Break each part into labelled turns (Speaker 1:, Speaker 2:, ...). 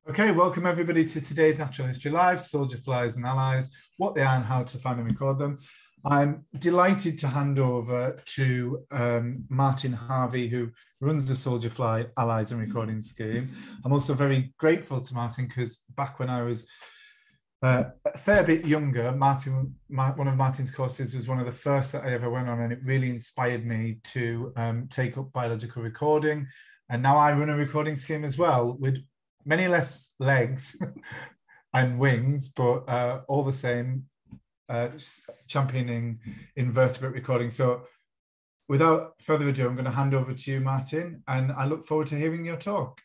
Speaker 1: Okay, welcome everybody to today's Natural History Live, Soldier Flies and Allies, what they are and how to find and record them. I'm delighted to hand over to Martin Harvey, who runs the Soldier Fly Allies and Recording Scheme. I'm also very grateful to Martin because back when I was a fair bit younger, one of Martin's courses was one of the first that I ever went on, and it really inspired me to take up biological recording. And now I run a recording scheme as well, with many less legs and wings, but all the same, championing invertebrate recording. So without further ado, I'm going to hand over to you, Martin, and I look forward to hearing your talk.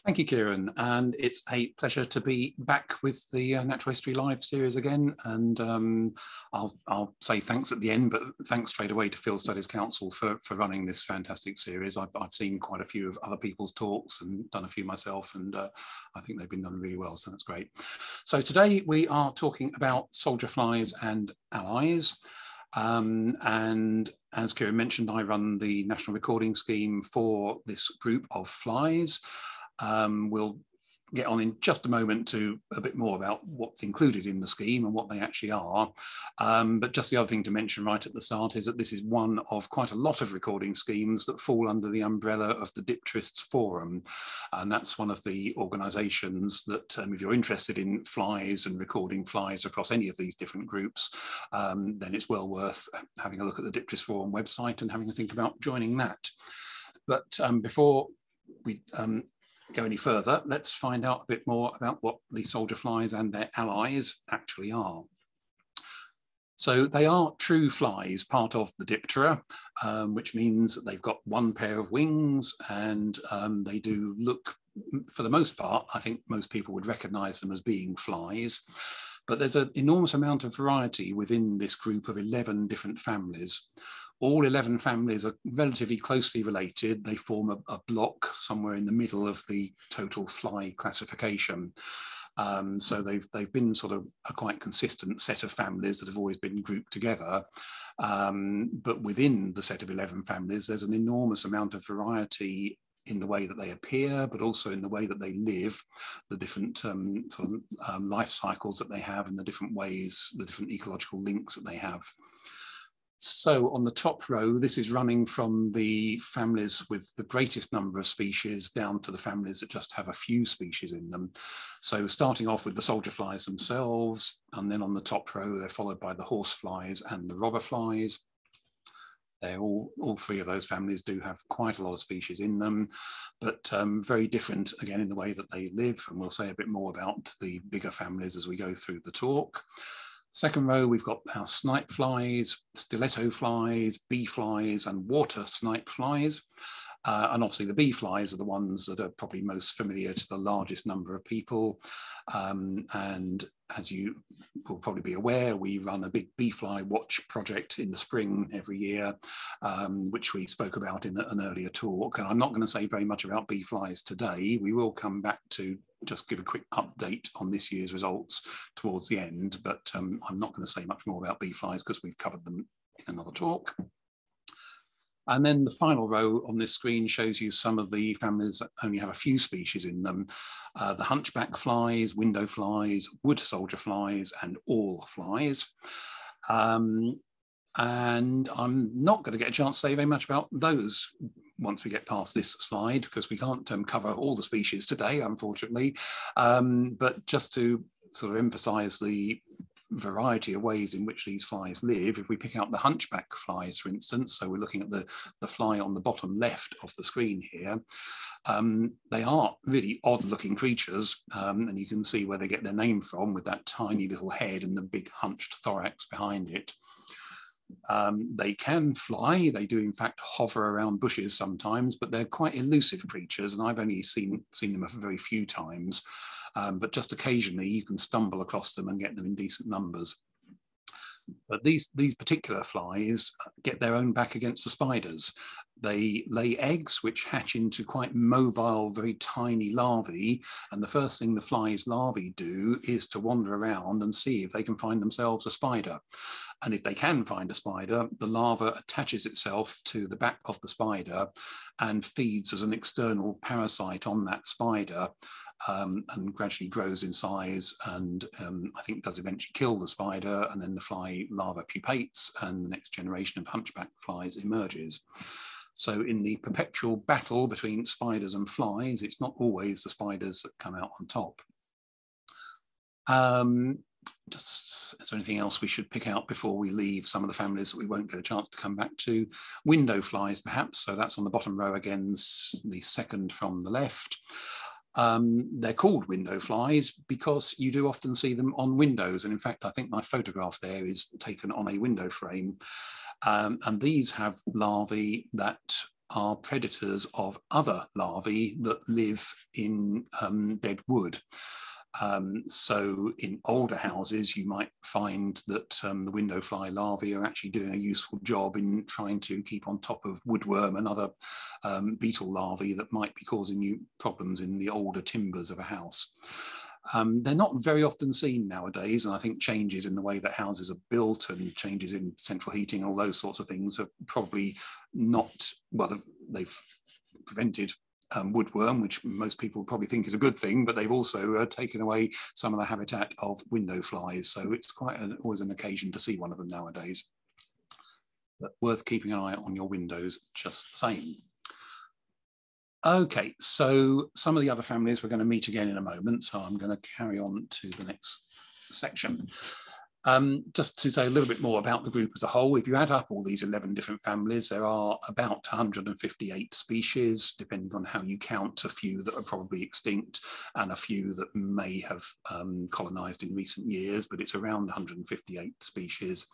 Speaker 2: Thank you, Kieran, and it's a pleasure to be back with the Natural History Live series again. And I'll say thanks at the end, but thanks straight away to Field Studies Council for running this fantastic series. I've seen quite a few of other people's talks and done a few myself, and I think they've been done really well, so that's great. So today we are talking about soldier flies and allies. And as Kieran mentioned, I run the National Recording Scheme for this group of flies. We'll get on in just a moment to a bit more about what's included in the scheme and what they actually are. But just the other thing to mention right at the start is that this is one of quite a lot of recording schemes that fall under the umbrella of the Dipterists Forum. And that's one of the organisations that, if you're interested in flies and recording flies across any of these different groups, then it's well worth having a look at the Dipterists Forum website and having a think about joining that. But before we go any further, let's find out a bit more about what the soldier flies and their allies actually are. So they are true flies, part of the Diptera, which means that they've got one pair of wings, and they do look, for the most part, I think most people would recognise them as being flies. But there's an enormous amount of variety within this group of 11 different families. All 11 families are relatively closely related. They form a block somewhere in the middle of the total fly classification. So they've been sort of a quite consistent set of families that have always been grouped together. But within the set of 11 families, there's an enormous amount of variety in the way that they appear, but also in the way that they live, the different life cycles that they have, and the different ways, the different ecological links that they have. So on the top row, this is running from the families with the greatest number of species down to the families that just have a few species in them. So starting off with the soldier flies themselves, and then on the top row, they're followed by the horseflies and the robberflies. They're all three of those families do have quite a lot of species in them, but very different again in the way that they live. And we'll say a bit more about the bigger families as we go through the talk. Second row, we've got our snipeflies, stiletto flies, bee flies, and water snipeflies. And obviously the bee flies are the ones that are probably most familiar to the largest number of people. And as you will probably be aware, we run a big bee fly watch project in the spring every year, which we spoke about in an earlier talk. And I'm not going to say very much about bee flies today. We will come back to just give a quick update on this year's results towards the end, but I'm not going to say much more about bee flies because we've covered them in another talk. And then the final row on this screen shows you some of the families that only have a few species in them. The hunchback flies, window flies, wood soldier flies, and all flies. And I'm not going to get a chance to say very much about those once we get past this slide, because we can't cover all the species today, unfortunately. But just to sort of emphasize the variety of ways in which these flies live, if we pick out the hunchback flies, for instance, so we're looking at the fly on the bottom left of the screen here, they are really odd looking creatures, and you can see where they get their name from with that tiny little head and the big hunched thorax behind it. They can fly, they do in fact hover around bushes sometimes, but they're quite elusive creatures, and I've only seen them a very few times. But just occasionally you can stumble across them and get them in decent numbers. But these particular flies get their own back against the spiders. They lay eggs which hatch into quite mobile, very tiny larvae. And the first thing the fly's larvae do is to wander around and see if they can find themselves a spider. And if they can find a spider, the larva attaches itself to the back of the spider and feeds as an external parasite on that spider, and gradually grows in size, and I think does eventually kill the spider, and then the fly larva pupates and the next generation of hunchback flies emerges. So in the perpetual battle between spiders and flies, it's not always the spiders that come out on top. Is there anything else we should pick out before we leave some of the families that we won't get a chance to come back to? Window flies, perhaps. So that's on the bottom row again, the second from the left. They're called window flies because you do often see them on windows. And in fact, I think my photograph there is taken on a window frame. And these have larvae that are predators of other larvae that live in dead wood. So in older houses, you might find that the window fly larvae are actually doing a useful job in trying to keep on top of woodworm and other beetle larvae that might be causing you problems in the older timbers of a house. They're not very often seen nowadays, and I think changes in the way that houses are built and changes in central heating, all those sorts of things are probably not, well, they've prevented woodworm, which most people probably think is a good thing, but they've also taken away some of the habitat of window flies. So it's quite always an occasion to see one of them nowadays. But worth keeping an eye on your windows just the same. Okay, so some of the other families we're going to meet again in a moment, so I'm going to carry on to the next section. Just to say a little bit more about the group as a whole, if you add up all these 11 different families, there are about 158 species, depending on how you count, a few that are probably extinct and a few that may have colonized in recent years, but it's around 158 species.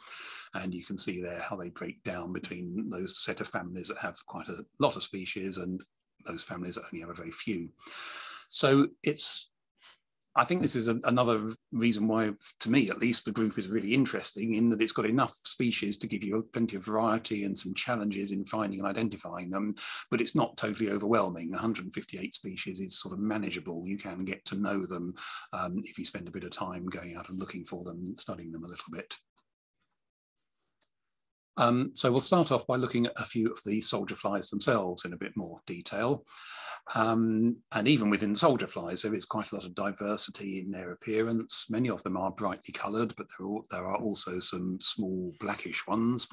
Speaker 2: And you can see there how they break down between those set of families that have quite a lot of species and those families that only have a very few. So I think this is another reason why, to me at least, the group is really interesting, in that it's got enough species to give you plenty of variety and some challenges in finding and identifying them, but it's not totally overwhelming. 158 species is sort of manageable. You can get to know them if you spend a bit of time going out and looking for them, studying them a little bit. So we'll start off by looking at a few of the soldier flies themselves in a bit more detail. And even within soldier flies, there is quite a lot of diversity in their appearance. Many of them are brightly coloured, but there are also some small blackish ones.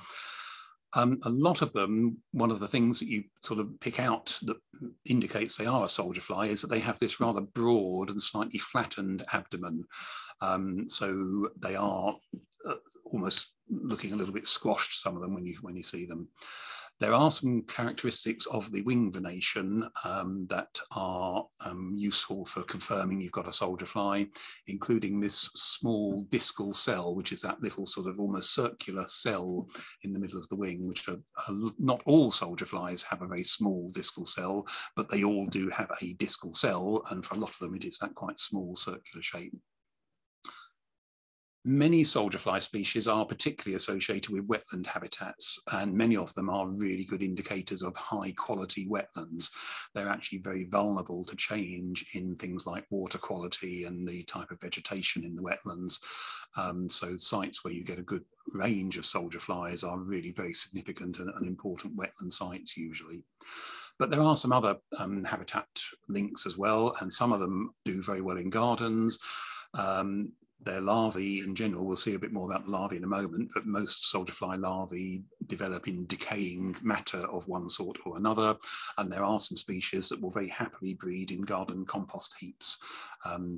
Speaker 2: A lot of them, one of the things that you sort of pick out that indicates they are a soldier fly is that they have this rather broad and slightly flattened abdomen. So they are almost looking a little bit squashed, some of them, when you see them. There are some characteristics of the wing venation that are useful for confirming you've got a soldier fly, including this small discal cell, which is that little sort of almost circular cell in the middle of the wing, which are not all soldier flies have a very small discal cell, but they all do have a discal cell, and for a lot of them it is that quite small circular shape. Many soldier fly species are particularly associated with wetland habitats, and many of them are really good indicators of high quality wetlands. They're actually very vulnerable to change in things like water quality and the type of vegetation in the wetlands. So sites where you get a good range of soldier flies are really very significant and important wetland sites usually. But there are some other habitat links as well, and some of them do very well in gardens. Their larvae in general, we'll see a bit more about the larvae in a moment, but most soldier fly larvae develop in decaying matter of one sort or another. And there are some species that will very happily breed in garden compost heaps.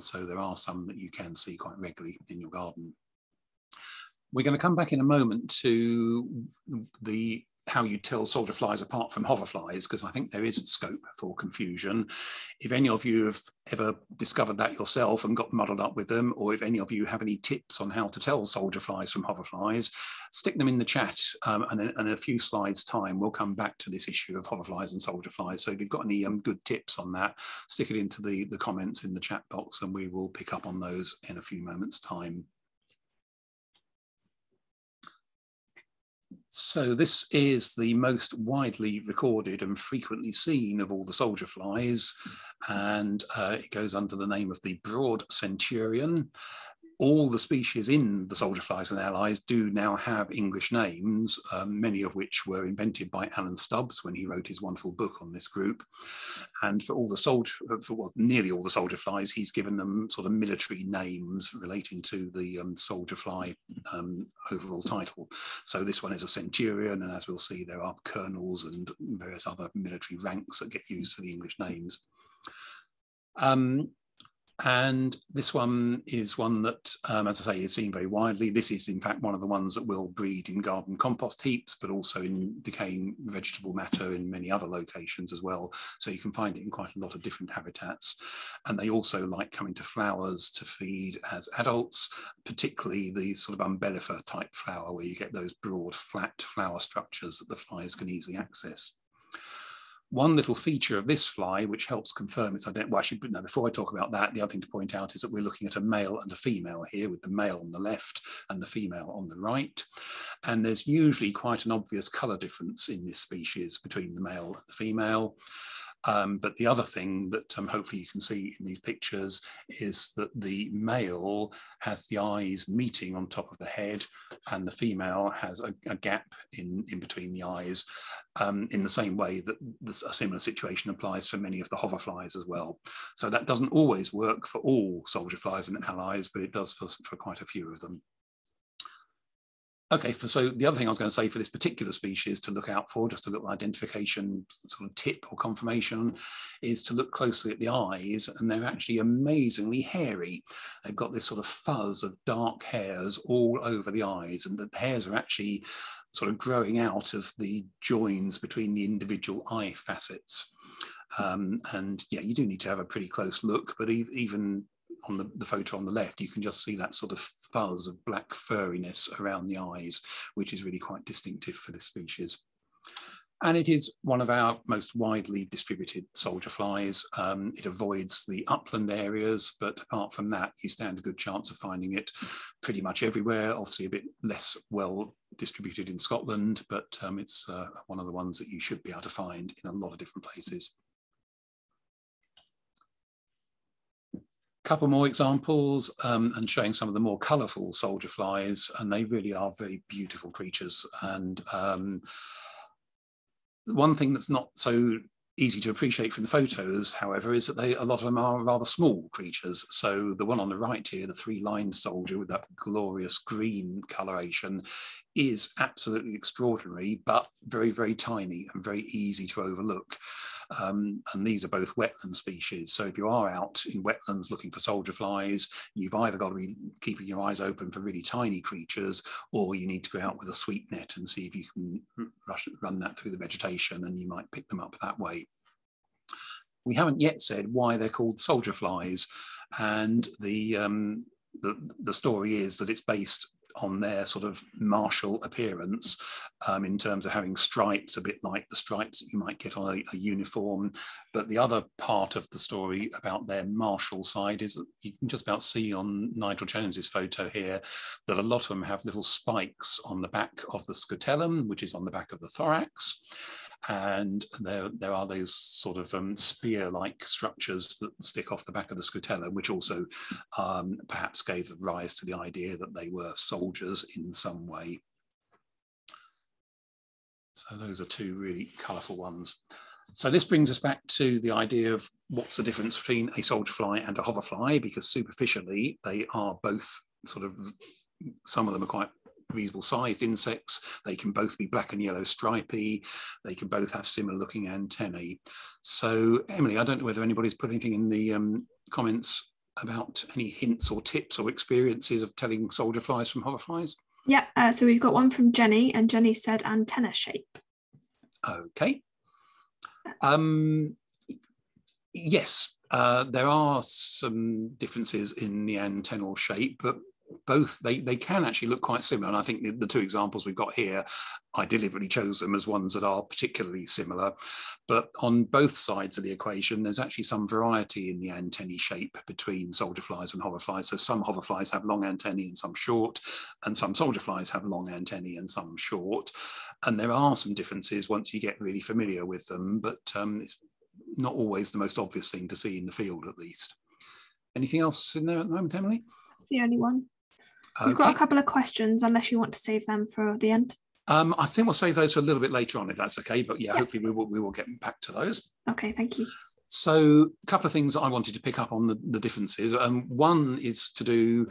Speaker 2: So there are some that you can see quite regularly in your garden. We're going to come back in a moment to how you tell soldier flies apart from hoverflies, because I think there is scope for confusion. If any of you have ever discovered that yourself and got muddled up with them, or if any of you have any tips on how to tell soldier flies from hoverflies, stick them in the chat, and in a few slides time we'll come back to this issue of hoverflies and soldier flies. So if you've got any good tips on that, stick it into the comments in the chat box and we will pick up on those in a few moments time. So this is the most widely recorded and frequently seen of all the soldier flies, and it goes under the name of the broad Centurion. All the species in the soldier flies and allies do now have English names, many of which were invented by Alan Stubbs when he wrote his wonderful book on this group. And for all the nearly all the soldier flies, he's given them sort of military names relating to the soldier fly overall title. So this one is a Centurion, and as we'll see, there are colonels and various other military ranks that get used for the English names. And this one is one that, as I say, is seen very widely. This is, in fact, one of the ones that will breed in garden compost heaps, but also in decaying vegetable matter in many other locations as well. So you can find it in quite a lot of different habitats. And they also like coming to flowers to feed as adults, particularly the sort of umbellifer type flower, where you get those broad, flat flower structures that the flies can easily access. One little feature of this fly, which helps confirm its identity, well, actually, no, before I talk about that, the other thing to point out is that we're looking at a male and a female here, with the male on the left and the female on the right. And there's usually quite an obvious colour difference in this species between the male and the female. But the other thing that hopefully you can see in these pictures is that the male has the eyes meeting on top of the head, and the female has a gap in between the eyes, in the same way that a similar situation applies for many of the hoverflies as well. So that doesn't always work for all soldier flies and allies, but it does for quite a few of them. Okay, so the other thing I was going to say for this particular species to look out for, just a little identification sort of tip or confirmation, is to look closely at the eyes, and they're actually amazingly hairy. They've got this sort of fuzz of dark hairs all over the eyes, and the hairs are actually sort of growing out of the joins between the individual eye facets. And yeah, you do need to have a pretty close look, but even on the photo on the left, you can just see that sort of fuzz of black furriness around the eyes, which is really quite distinctive for this species. And it is one of our most widely distributed soldier flies. It avoids the upland areas, but apart from that, you stand a good chance of finding it pretty much everywhere. Obviously a bit less well distributed in Scotland, but it's one of the ones that you should be able to find in a lot of different places. Couple more examples and showing some of the more colourful soldier flies, and they really are very beautiful creatures. And one thing that's not so easy to appreciate from the photos, however, is that a lot of them are rather small creatures. So the one on the right here, the three-lined soldier with that glorious green coloration, is absolutely extraordinary, but very, very tiny and very easy to overlook. And these are both wetland species. So if you are out in wetlands looking for soldier flies, you've either got to be keeping your eyes open for really tiny creatures, or you need to go out with a sweep net and see if you can run that through the vegetation, and you might pick them up that way. We haven't yet said why they're called soldier flies, and the story is that it's based on their sort of martial appearance, in terms of having stripes, a bit like the stripes that you might get on a uniform. But the other part of the story about their martial side is that you can just about see on Nigel Jones's photo here that a lot of them have little spikes on the back of the scutellum, which is on the back of the thorax. And there are those sort of spear-like structures that stick off the back of the scutellum, which also perhaps gave rise to the idea that they were soldiers in some way. So those are two really colourful ones. So this brings us back to the idea of what's the difference between a soldier fly and a hoverfly, because superficially they are both sort of, some of them are quite reasonable sized insects. They can both be black and yellow stripy. They can both have similar looking antennae. So Emily, I don't know whether anybody's put anything in the comments about any hints or tips or experiences of telling soldier flies from hoverflies.
Speaker 3: Yeah, so we've got one from Jenny, and Jenny said antenna shape.
Speaker 2: Okay. Yes, there are some differences in the antennal shape, but both, they can actually look quite similar. And I think the two examples we've got here, I deliberately chose them as ones that are particularly similar. But on both sides of the equation, there's actually some variety in the antennae shape between soldierflies and hoverflies. So some hoverflies have long antennae and some short, and some soldierflies have long antennae and some short. And there are some differences once you get really familiar with them, but it's not always the most obvious thing to see in the field, at least. Anything else in there at the moment, Emily?
Speaker 3: It's the only one. We've got a couple of questions, unless you want to save them for the end.
Speaker 2: I think we'll save those for a little bit later on, if that's okay. But yeah, hopefully we will get back to those.
Speaker 3: Okay, thank you.
Speaker 2: So a couple of things I wanted to pick up on the differences. One is to do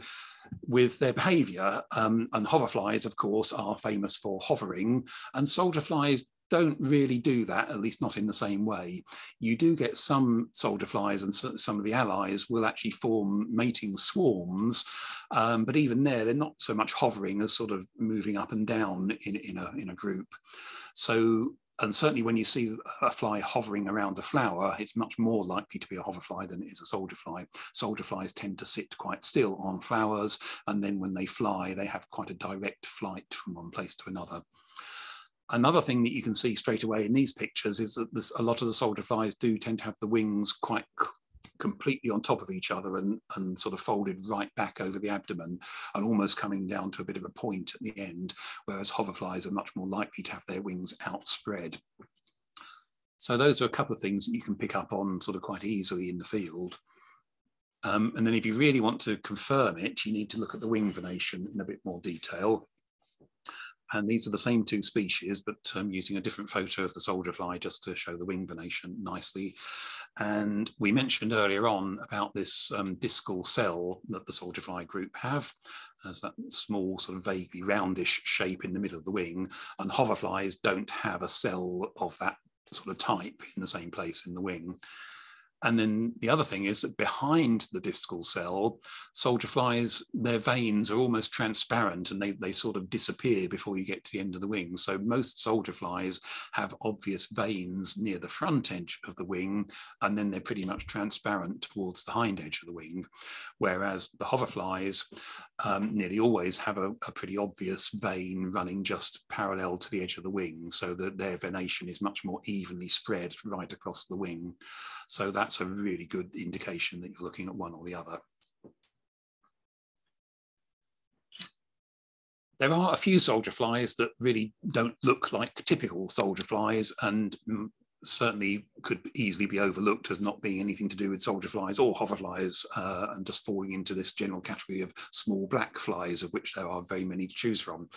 Speaker 2: with their behaviour. And hoverflies, of course, are famous for hovering, and soldierflies don't really do that, at least not in the same way. You do get some soldierflies, and some of the allies will actually form mating swarms, but even there, they're not so much hovering as sort of moving up and down in a group. So, and certainly when you see a fly hovering around a flower, it's much more likely to be a hoverfly than it is a soldierfly. Soldierflies tend to sit quite still on flowers, and then when they fly, they have quite a direct flight from one place to another. Another thing that you can see straight away in these pictures is that a lot of the soldierflies do tend to have the wings quite completely on top of each other and sort of folded right back over the abdomen and almost coming down to a bit of a point at the end, whereas hoverflies are much more likely to have their wings outspread. So those are a couple of things that you can pick up on sort of quite easily in the field. And then if you really want to confirm it, you need to look at the wing venation in a bit more detail. And these are the same two species, but using a different photo of the soldierfly just to show the wing venation nicely. And we mentioned earlier on about this discal cell that the soldierfly group have, as that small sort of vaguely roundish shape in the middle of the wing. And hoverflies don't have a cell of that sort of type in the same place in the wing. And then the other thing is that behind the discal cell, soldierflies, their veins are almost transparent and they sort of disappear before you get to the end of the wing. So most soldierflies have obvious veins near the front edge of the wing, and then they're pretty much transparent towards the hind edge of the wing. Whereas the hoverflies nearly always have a pretty obvious vein running just parallel to the edge of the wing, so that their venation is much more evenly spread right across the wing. So that's a really good indication that you're looking at one or the other. There are a few soldierflies that really don't look like typical soldierflies, and certainly could easily be overlooked as not being anything to do with soldierflies or hoverflies, and just falling into this general category of small black flies, of which there are very many to choose from.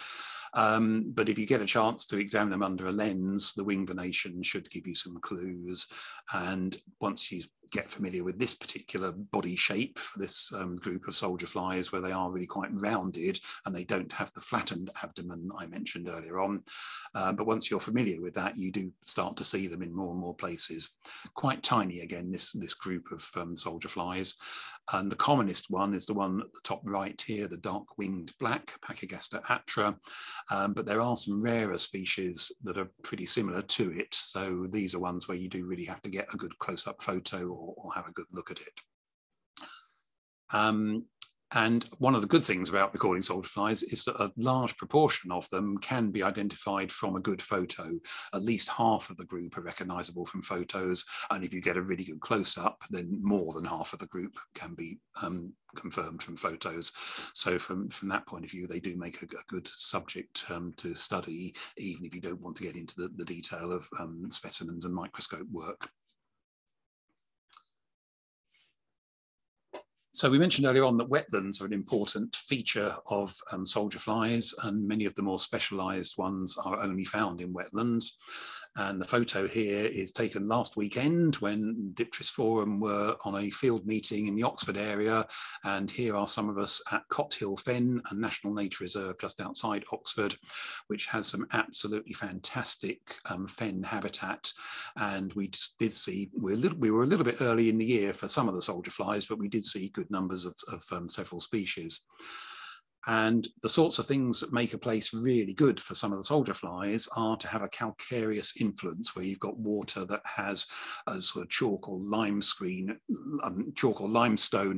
Speaker 2: But if you get a chance to examine them under a lens, the wing venation should give you some clues. And once you get familiar with this particular body shape for this group of soldierflies, where they are really quite rounded and they don't have the flattened abdomen I mentioned earlier on. But once you're familiar with that, you do start to see them in more and more places. Quite tiny again, this group of soldierflies. And the commonest one is the one at the top right here, the dark-winged black, Pachygaster atra. But there are some rarer species that are pretty similar to it. So these are ones where you do really have to get a good close-up photo or have a good look at it. And one of the good things about recording soldierflies is that a large proportion of them can be identified from a good photo. At least half of the group are recognisable from photos, and if you get a really good close-up, then more than half of the group can be confirmed from photos. So from that point of view, they do make a good subject to study, even if you don't want to get into the detail of specimens and microscope work. So we mentioned earlier on that wetlands are an important feature of soldierflies, and many of the more specialised ones are only found in wetlands. And the photo here is taken last weekend when Dipteris Forum were on a field meeting in the Oxford area. And here are some of us at Cothill Fen, a national nature reserve just outside Oxford, which has some absolutely fantastic fen habitat. And we just did see, we were a little bit early in the year for some of the soldierflies, but we did see good numbers of several species. And the sorts of things that make a place really good for some of the soldier flies are to have a calcareous influence, where you've got water that has a sort of chalk or limestone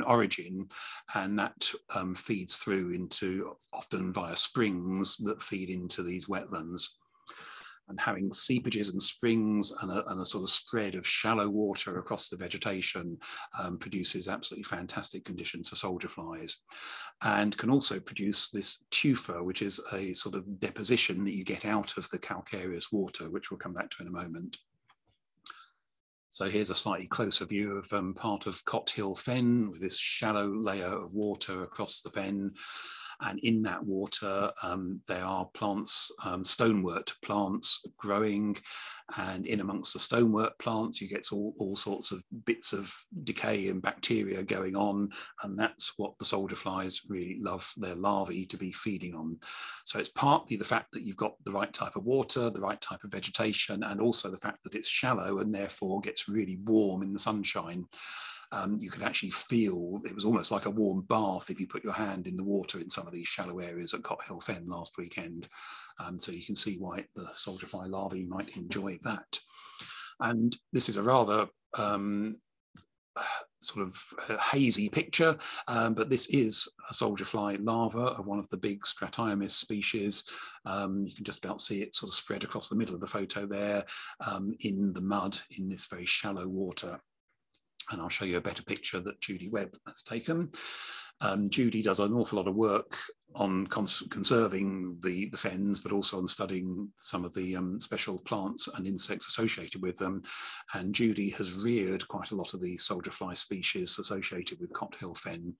Speaker 2: origin, and that feeds through into, often via springs that feed into these wetlands. And having seepages and springs and a sort of spread of shallow water across the vegetation produces absolutely fantastic conditions for soldier flies, and can also produce this tutor, which is a sort of deposition that you get out of the calcareous water, which we'll come back to in a moment. So here's a slightly closer view of part of Cot Hill Fen, with this shallow layer of water across the fen. And in that water, there are plants, stonewort plants growing, and in amongst the stonewort plants, you get all sorts of bits of decay and bacteria going on, and that's what the soldier flies really love their larvae to be feeding on. So it's partly the fact that you've got the right type of water, the right type of vegetation, and also the fact that it's shallow and therefore gets really warm in the sunshine. You could actually feel, it was almost like a warm bath if you put your hand in the water in some of these shallow areas at Cot Hill Fen last weekend. So you can see why the soldier fly larvae might enjoy that. And this is a rather sort of hazy picture, but this is a soldier fly larva of one of the big Stratiomys species. You can just about see it sort of spread across the middle of the photo there in the mud in this very shallow water. And I'll show you a better picture that Judy Webb has taken. Judy does an awful lot of work on conserving the fens, but also on studying some of the special plants and insects associated with them. And Judy has reared quite a lot of the soldier fly species associated with Cot Hill Fen.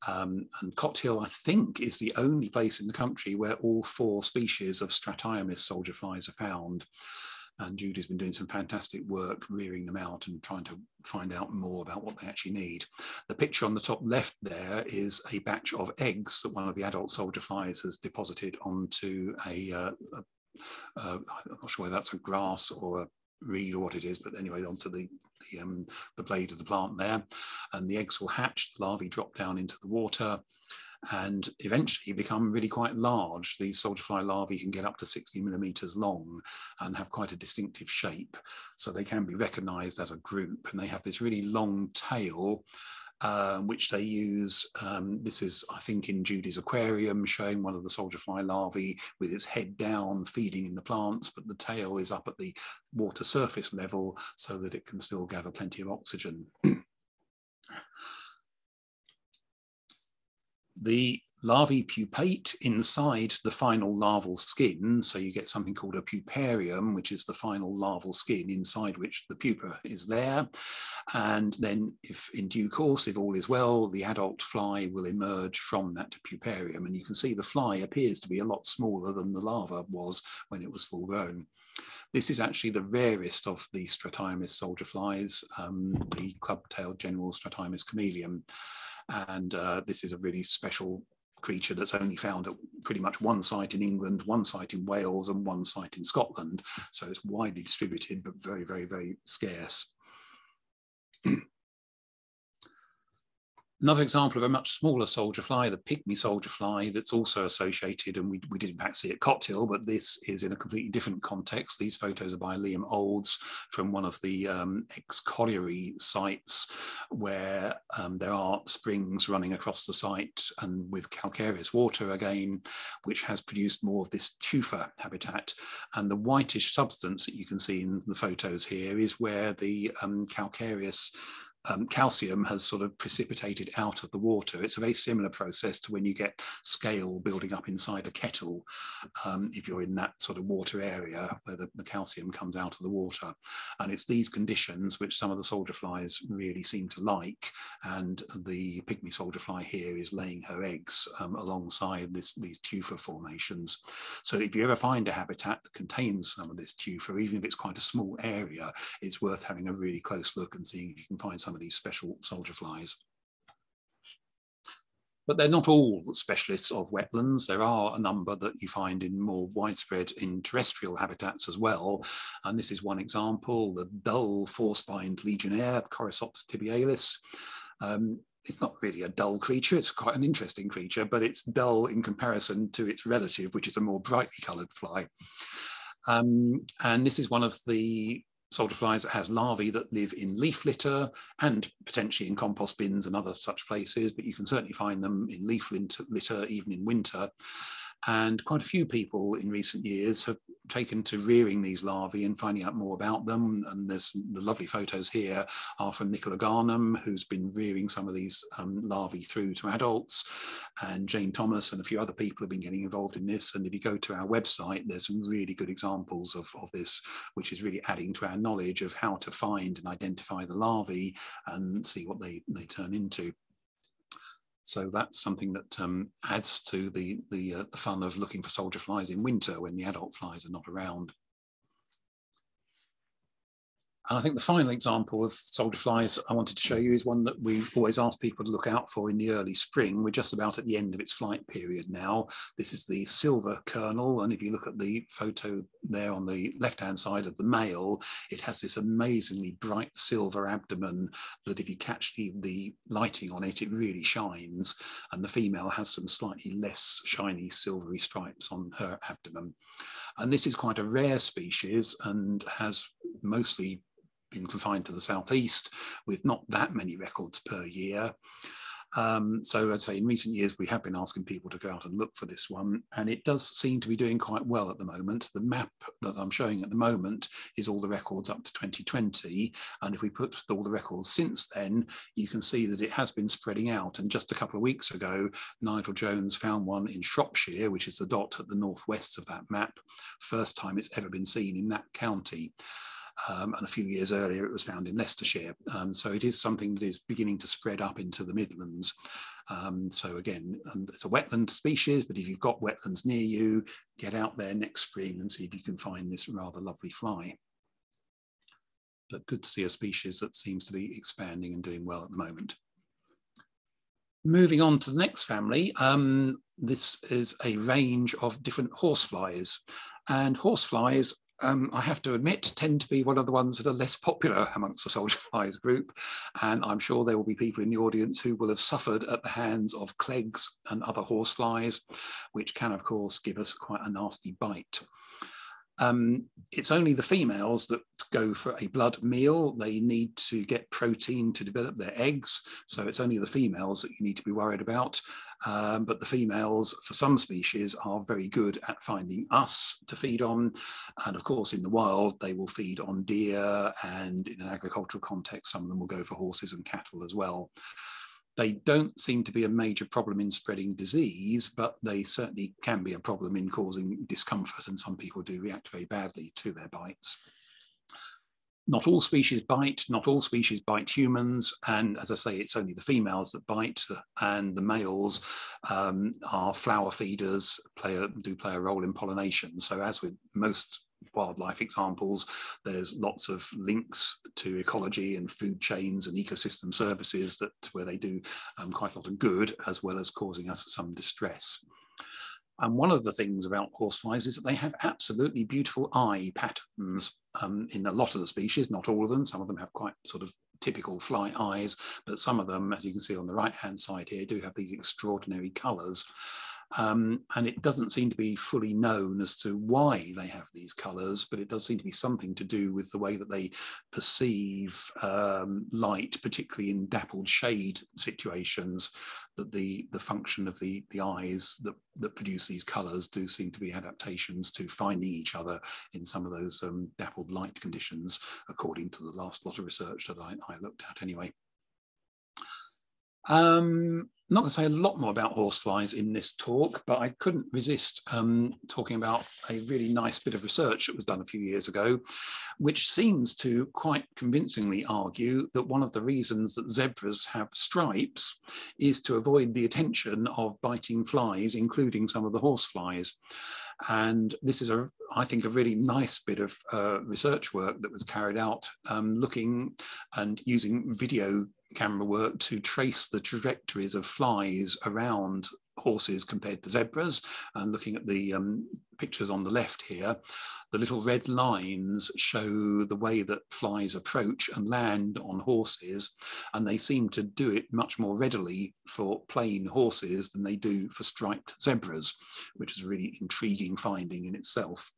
Speaker 2: And Cot Hill, I think, is the only place in the country where all 4 species of Stratiomys soldier flies are found. And Judy's been doing some fantastic work rearing them out and trying to find out more about what they actually need. The picture on the top left there is a batch of eggs that one of the adult soldier flies has deposited onto I'm not sure whether that's a grass or a reed or what it is, but anyway, onto the blade of the plant there. And the eggs will hatch, the larvae drop down into the water, and eventually become really quite large. These soldier fly larvae can get up to 60 millimeters long and have quite a distinctive shape. So they can be recognized as a group, and they have this really long tail, which they use. This is, I think, in Judy's aquarium, showing one of the soldier fly larvae with its head down, feeding in the plants, but the tail is up at the water surface level so that it can still gather plenty of oxygen. The larvae pupate inside the final larval skin, so you get something called a puparium, which is the final larval skin inside which the pupa is there. And then if in due course, if all is well, the adult fly will emerge from that puparium. And you can see the fly appears to be a lot smaller than the larva was when it was full grown. This is actually the rarest of the Stratiomys soldier flies, the club-tailed general Stratiomys chameleon. And this is a really special creature that's only found at pretty much one site in England, one site in Wales, and one site in Scotland. So it's widely distributed, but very, very, very scarce. Another example of a much smaller soldier fly, the pygmy soldier fly, that's also associated, and we did in fact see it at Cot Hill, but this is in a completely different context. These photos are by Liam Olds from one of the ex-colliery sites where there are springs running across the site and with calcareous water again, which has produced more of this tufer habitat. And the whitish substance that you can see in the photos here is where the calcareous calcium has sort of precipitated out of the water. It's a very similar process to when you get scale building up inside a kettle, if you're in that sort of water area where the calcium comes out of the water. And it's these conditions which some of the soldier flies really seem to like, and the pygmy soldier fly here is laying her eggs alongside these tufer formations. So if you ever find a habitat that contains some of this tufer, even if it's quite a small area, it's worth having a really close look and seeing if you can find some of these special soldier flies. But they're not all specialists of wetlands. There are a number that you find in more widespread in terrestrial habitats as well. And this is one example, the dull four-spined legionnaire, Corysops tibialis. it's not really a dull creature, it's quite an interesting creature, but it's dull in comparison to its relative, which is a more brightly coloured fly. And this is one of the soldierflies that has larvae that live in leaf litter and potentially in compost bins and other such places, but you can certainly find them in leaf litter even in winter. And quite a few people in recent years have taken to rearing these larvae and finding out more about them. And there's the lovely photos here are from Nicola Garnham, who's been rearing some of these larvae through to adults, and Jane Thomas and a few other people have been getting involved in this. And if you go to our website, there's some really good examples of this, which is really adding to our knowledge of how to find and identify the larvae and see what they turn into. So that's something that adds to the fun of looking for soldier flies in winter when the adult flies are not around. And I think the final example of soldier flies I wanted to show you is one that we've always asked people to look out for in the early spring. We're just about at the end of its flight period now. This is the silver kernel, and if you look at the photo there on the left-hand side of the male, it has this amazingly bright silver abdomen that if you catch the lighting on it, it really shines. And the female has some slightly less shiny silvery stripes on her abdomen. And this is quite a rare species and has mostly been confined to the southeast with not that many records per year. So I'd say in recent years, we have been asking people to go out and look for this one, and it does seem to be doing quite well at the moment. The map that I'm showing at the moment is all the records up to 2020. And if we put all the records since then, you can see that it has been spreading out. And just a couple of weeks ago, Nigel Jones found one in Shropshire, which is the dot at the northwest of that map. First time it's ever been seen in that county. And a few years earlier, it was found in Leicestershire. So it is something that is beginning to spread up into the Midlands. So again, it's a wetland species, but if you've got wetlands near you, get out there next spring and see if you can find this rather lovely fly. But good to see a species that seems to be expanding and doing well at the moment. Moving on to the next family, this is a range of different horseflies. And horseflies, I have to admit, tend to be one of the ones that are less popular amongst the soldier flies group. And I'm sure there will be people in the audience who will have suffered at the hands of clegs and other horseflies, which can, of course, give us quite a nasty bite. It's only the females that go for a blood meal. They need to get protein to develop their eggs. So it's only the females that you need to be worried about. But the females, for some species, are very good at finding us to feed on. And of course, in the wild, they will feed on deer. And in an agricultural context, some of them will go for horses and cattle as well. They don't seem to be a major problem in spreading disease, but they certainly can be a problem in causing discomfort, and some people do react very badly to their bites. Not all species bite, not all species bite humans, and as I say, it's only the females that bite, and the males are flower feeders, do play a role in pollination. So as with most wildlife examples, there's lots of links to ecology and food chains and ecosystem services where they do quite a lot of good, as well as causing us some distress. And one of the things about horseflies is that they have absolutely beautiful eye patterns in a lot of the species, not all of them. Some of them have quite sort of typical fly eyes, but some of them, as you can see on the right-hand side here, do have these extraordinary colours. And it doesn't seem to be fully known as to why they have these colours, but it does seem to be something to do with the way that they perceive light, particularly in dappled shade situations, that the function of the eyes that produce these colours do seem to be adaptations to finding each other in some of those dappled light conditions, according to the last lot of research that I looked at anyway. I'm not going to say a lot more about horseflies in this talk, but I couldn't resist talking about a really nice bit of research that was done a few years ago, which seems to quite convincingly argue that one of the reasons that zebras have stripes is to avoid the attention of biting flies, including some of the horseflies. And this is, I think, a really nice bit of research work that was carried out looking and using video camera work to trace the trajectories of flies around horses compared to zebras. And looking at the pictures on the left here, the little red lines show the way that flies approach and land on horses, and they seem to do it much more readily for plain horses than they do for striped zebras, which is a really intriguing finding in itself.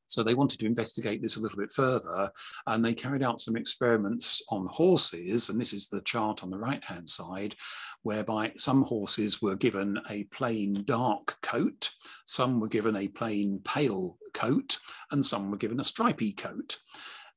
Speaker 2: So they wanted to investigate this a little bit further, and they carried out some experiments on horses, and this is the chart on the right-hand side, whereby some horses were given a plain dark coat, some were given a plain pale coat, and some were given a stripy coat.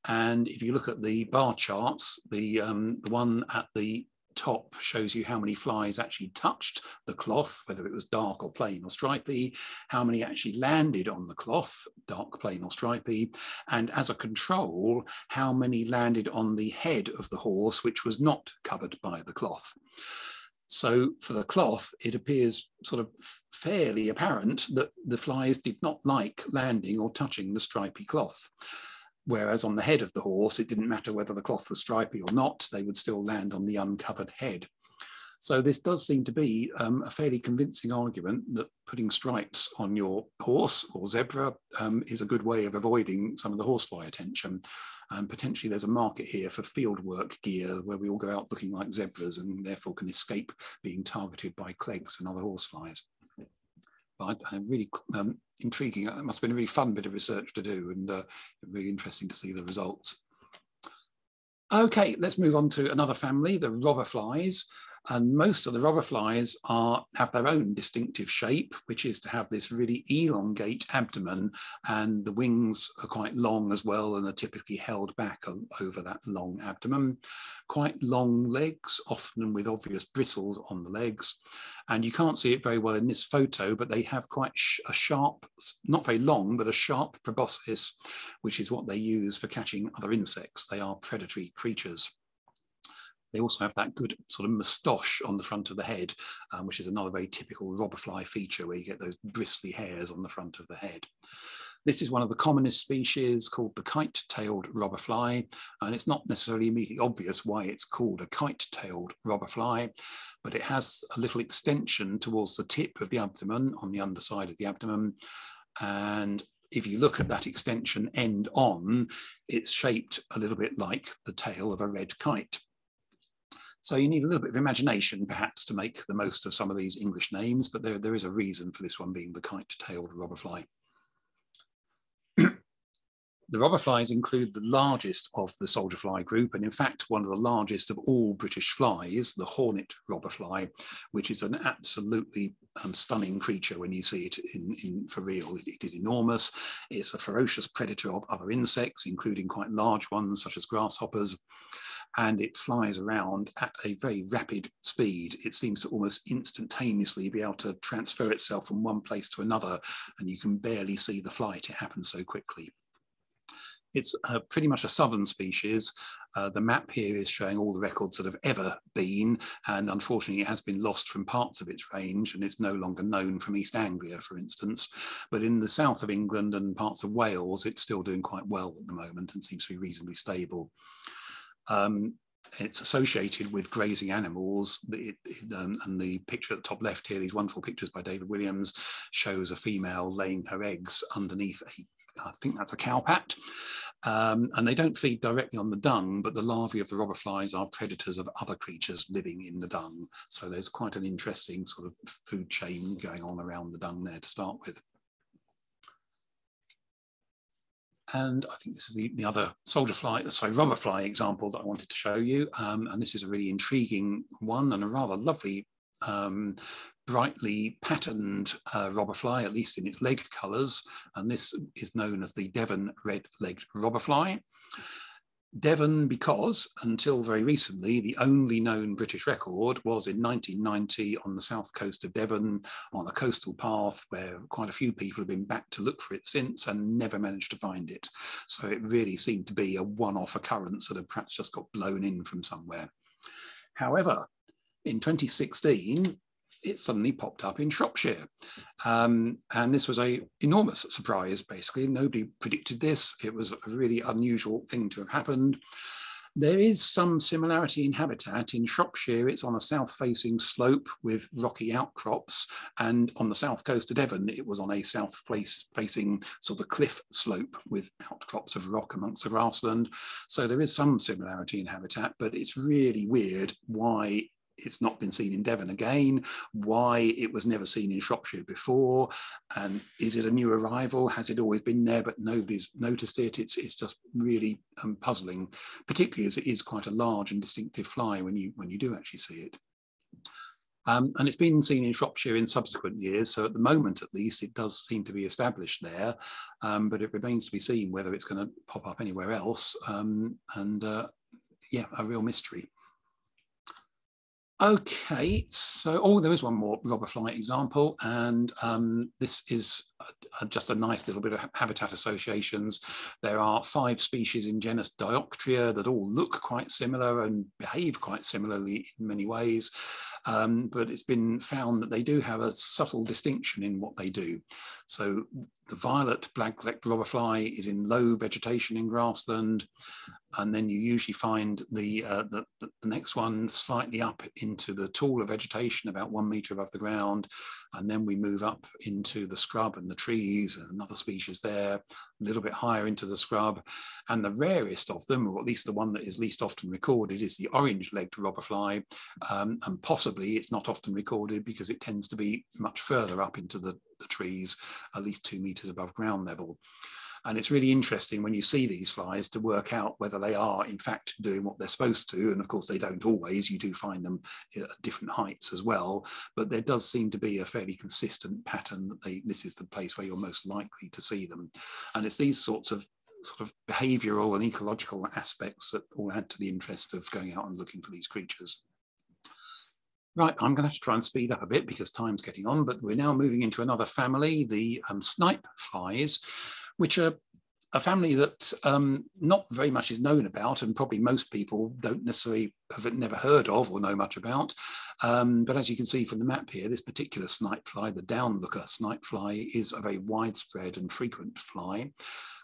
Speaker 2: And if you look at the bar charts, the one at the top shows you how many flies actually touched the cloth, whether it was dark or plain or stripy, how many actually landed on the cloth, dark, plain or stripy, and as a control, how many landed on the head of the horse, which was not covered by the cloth. So for the cloth, it appears sort of fairly apparent that the flies did not like landing or touching the stripy cloth. Whereas on the head of the horse, it didn't matter whether the cloth was stripy or not, they would still land on the uncovered head. So this does seem to be a fairly convincing argument that putting stripes on your horse or zebra is a good way of avoiding some of the horsefly attention. And potentially there's a market here for fieldwork gear where we all go out looking like zebras and therefore can escape being targeted by clegs and other horseflies. But really intriguing. It must have been a really fun bit of research to do, and really interesting to see the results. Okay, let's move on to another family, the robberflies. And most of the robberflies have their own distinctive shape, which is to have this really elongate abdomen, and the wings are quite long as well and are typically held back over that long abdomen. Quite long legs, often with obvious bristles on the legs. And you can't see it very well in this photo, but they have quite a sharp, not very long, but a sharp proboscis, which is what they use for catching other insects. They are predatory creatures. They also have that good sort of moustache on the front of the head, which is another very typical robberfly feature where you get those bristly hairs on the front of the head. This is one of the commonest species called the kite-tailed robberfly, and it's not necessarily immediately obvious why it's called a kite-tailed robberfly, but it has a little extension towards the tip of the abdomen on the underside of the abdomen, and if you look at that extension end on, it's shaped a little bit like the tail of a red kite. So you need a little bit of imagination, perhaps, to make the most of some of these English names, but there is a reason for this one being the kite-tailed robberfly. The robberflies include the largest of the soldierfly group, and in fact, one of the largest of all British flies, the hornet robberfly, which is an absolutely stunning creature when you see it for real. It is enormous. It's a ferocious predator of other insects, including quite large ones such as grasshoppers. And it flies around at a very rapid speed. It seems to almost instantaneously be able to transfer itself from one place to another, and you can barely see the flight. It happens so quickly. It's pretty much a southern species. The map here is showing all the records that have ever been, and unfortunately it has been lost from parts of its range, and it's no longer known from East Anglia, for instance. But in the south of England and parts of Wales, it's still doing quite well at the moment and seems to be reasonably stable. It's associated with grazing animals, and the picture at the top left here, these wonderful pictures by David Williams, shows a female laying her eggs underneath I think that's a cowpat. And they don't feed directly on the dung, but the larvae of the robberflies are predators of other creatures living in the dung. So there's quite an interesting sort of food chain going on around the dung there to start with. And I think this is the other robberfly example that I wanted to show you. And this is a really intriguing one and a rather lovely, brightly patterned robberfly, at least in its leg colours. And this is known as the Devon red-legged robberfly. Devon because, until very recently, the only known British record was in 1990 on the south coast of Devon on a coastal path where quite a few people have been back to look for it since and never managed to find it. So it really seemed to be a one-off occurrence that had perhaps just got blown in from somewhere. However, in 2016, it suddenly popped up in Shropshire. And this was an enormous surprise, basically. Nobody predicted this. It was a really unusual thing to have happened. There is some similarity in habitat. In Shropshire, it's on a south-facing slope with rocky outcrops, and on the south coast of Devon, it was on a south-facing sort of cliff slope with outcrops of rock amongst the grassland. So there is some similarity in habitat, but it's really weird why it's not been seen in Devon again, why it was never seen in Shropshire before, and is it a new arrival? Has it always been there but nobody's noticed it? It's just really puzzling, particularly as it is quite a large and distinctive fly when you do actually see it. And it's been seen in Shropshire in subsequent years, so at the moment at least it does seem to be established there, but it remains to be seen whether it's going to pop up anywhere else, yeah, a real mystery. Okay, so there is one more robberfly example, and this is just a nice little bit of habitat associations. There are 5 species in genus Dioptria that all look quite similar and behave quite similarly in many ways, but it's been found that they do have a subtle distinction in what they do. So the violet black-legged robberfly is in low vegetation in grassland, and then you usually find the next one slightly up into the taller vegetation, about 1 metre above the ground, and then we move up into the scrub and the trees, and another species there, a little bit higher into the scrub. And the rarest of them, or at least the one that is least often recorded, is the orange-legged robberfly, and possibly it's not often recorded because it tends to be much further up into the trees, at least 2 metres above ground level. And it's really interesting when you see these flies to work out whether they are in fact doing what they're supposed to. And of course they don't always, you do find them at different heights as well, but there does seem to be a fairly consistent pattern that this is the place where you're most likely to see them. And it's these sorts of behavioural and ecological aspects that all add to the interest of going out and looking for these creatures. Right, I'm going to have to try and speed up a bit because time's getting on, but we're now moving into another family, the snipeflies, which are a family that not very much is known about, and probably most people don't necessarily have never heard of or know much about. But as you can see from the map here, this particular snipefly, the downlooker snipefly, is a very widespread and frequent fly,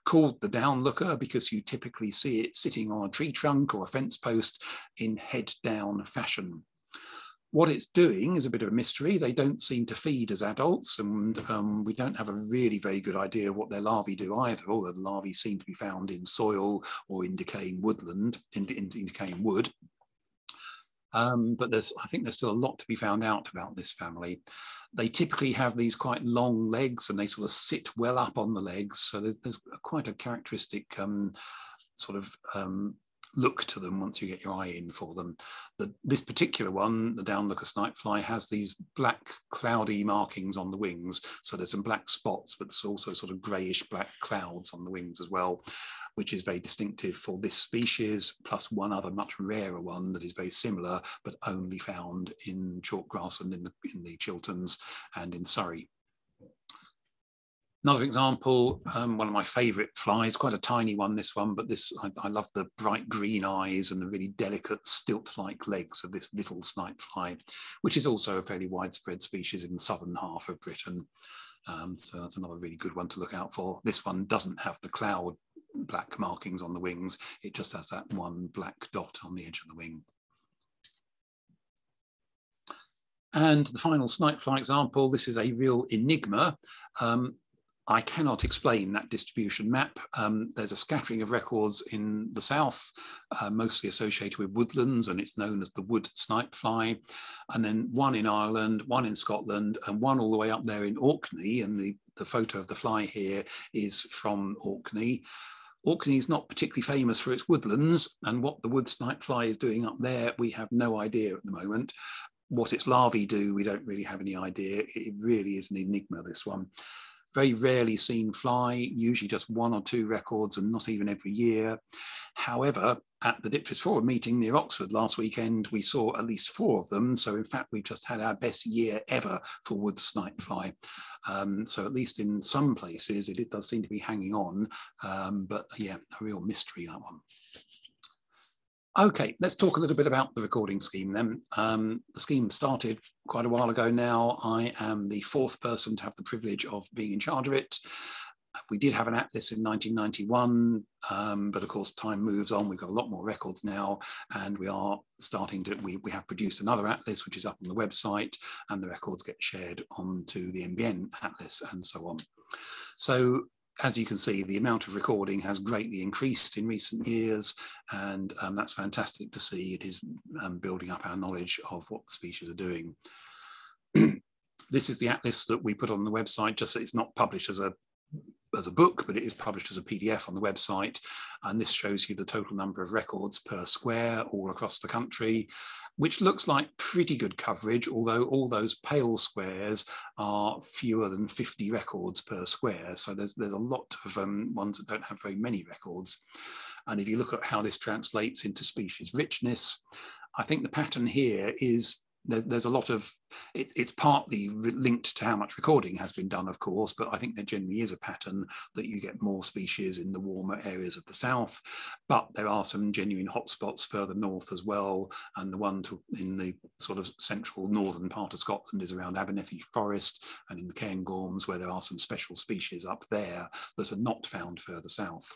Speaker 2: called the downlooker because you typically see it sitting on a tree trunk or a fence post in head-down fashion. What it's doing is a bit of a mystery. They don't seem to feed as adults, and we don't have a really very good idea of what their larvae do either, although the larvae seem to be found in soil or in decaying woodland, in decaying wood. But I think there's still a lot to be found out about this family. They typically have these quite long legs, and they sort of sit well up on the legs. So there's quite a characteristic look to them once you get your eye in for them. This particular one, the downlooker snipefly, has these black cloudy markings on the wings. So there's some black spots, but there's also sort of greyish black clouds on the wings as well, which is very distinctive for this species, plus one other much rarer one that is very similar, but only found in chalk grassland in the Chilterns and in Surrey. Another example, one of my favourite flies, quite a tiny one, this one, but I love the bright green eyes and the really delicate stilt-like legs of this little snipefly, which is also a fairly widespread species in the southern half of Britain. So that's another really good one to look out for. This one doesn't have the cloud black markings on the wings, it just has that one black dot on the edge of the wing. And the final snipefly example, this is a real enigma. I cannot explain that distribution map. There's a scattering of records in the south, mostly associated with woodlands, and it's known as the wood snipefly. And then one in Ireland, one in Scotland, and one all the way up there in Orkney. And the photo of the fly here is from Orkney. Orkney is not particularly famous for its woodlands, and what the wood snipefly is doing up there, we have no idea at the moment. What its larvae do, we don't really have any idea. It really is an enigma, this one. Very rarely seen fly, usually just 1 or 2 records and not even every year. However, at the Dipteris Forum meeting near Oxford last weekend, we saw at least 4 of them. So in fact, we've just had our best year ever for wood snipefly. So at least in some places, it does seem to be hanging on. But yeah, a real mystery, that one. Okay, let's talk a little bit about the recording scheme then. The scheme started quite a while ago now. I am the 4th person to have the privilege of being in charge of it. We did have an atlas in 1991, but of course time moves on. We've got a lot more records now, and we are starting to, we have produced another atlas which is up on the website, and the records get shared onto the NBN atlas and so on. So as you can see, the amount of recording has greatly increased in recent years, and that's fantastic to see. It is building up our knowledge of what the species are doing. This is the atlas that we put on the website, just so it's not published as a book, but it is published as a PDF on the website. And this shows you the total number of records per square all across the country, which looks like pretty good coverage, although all those pale squares are fewer than 50 records per square. So there's a lot of ones that don't have very many records. And if you look at how this translates into species richness, I think the pattern here is there's a lot of, it's partly linked to how much recording has been done, of course, but I think there generally is a pattern that you get more species in the warmer areas of the south, but there are some genuine hotspots further north as well, and the one in the sort of central northern part of Scotland is around Abernethy Forest, and in the Cairngorms, where there are some special species up there that are not found further south.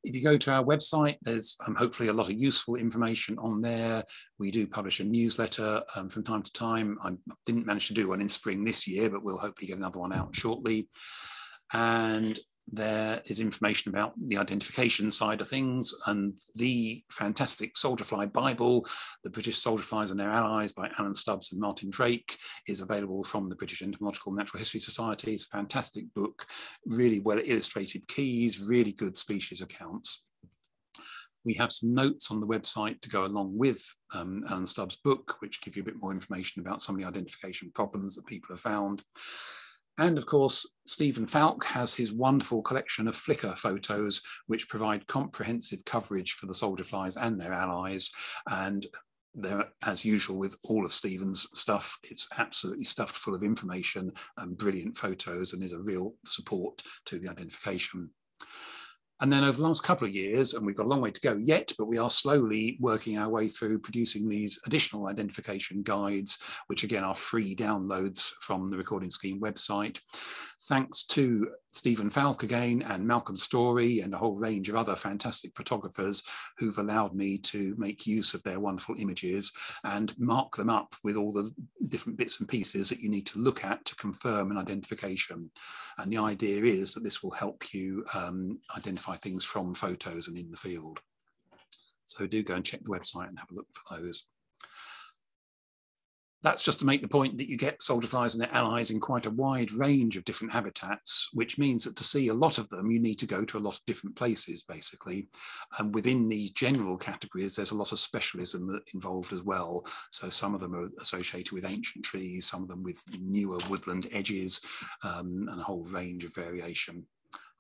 Speaker 2: If you go to our website, there's hopefully a lot of useful information on there. We do publish a newsletter from time to time. I didn't manage to do one in spring this year, but we'll hopefully get another one out shortly. And there is information about the identification side of things, and the fantastic Soldierfly Bible, The British Soldierflies and Their Allies by Alan Stubbs and Martin Drake, is available from the British Entomological Natural History Society. It's a fantastic book, really well illustrated keys, really good species accounts. We have some notes on the website to go along with Alan Stubbs' book, which give you a bit more information about some of the identification problems that people have found. And of course, Stephen Falk has his wonderful collection of Flickr photos, which provide comprehensive coverage for the Soldierflies and their allies. And they're, as usual with all of Stephen's stuff, it's absolutely stuffed full of information and brilliant photos, and is a real support to the identification. And then over the last couple of years, and we've got a long way to go yet, but we are slowly working our way through producing these additional identification guides, which again are free downloads from the Recording Scheme website. Thanks to Stephen Falk again, and Malcolm Story, and a whole range of other fantastic photographers who've allowed me to make use of their wonderful images and mark them up with all the different bits and pieces that you need to look at to confirm an identification. And the idea is that this will help you identify things from photos and in the field. So do go and check the website and have a look for those. That's just to make the point that you get Soldierflies and their allies in quite a wide range of different habitats, which means that to see a lot of them, you need to go to a lot of different places, basically. And within these general categories, there's a lot of specialism involved as well. So some of them are associated with ancient trees, some of them with newer woodland edges, and a whole range of variation.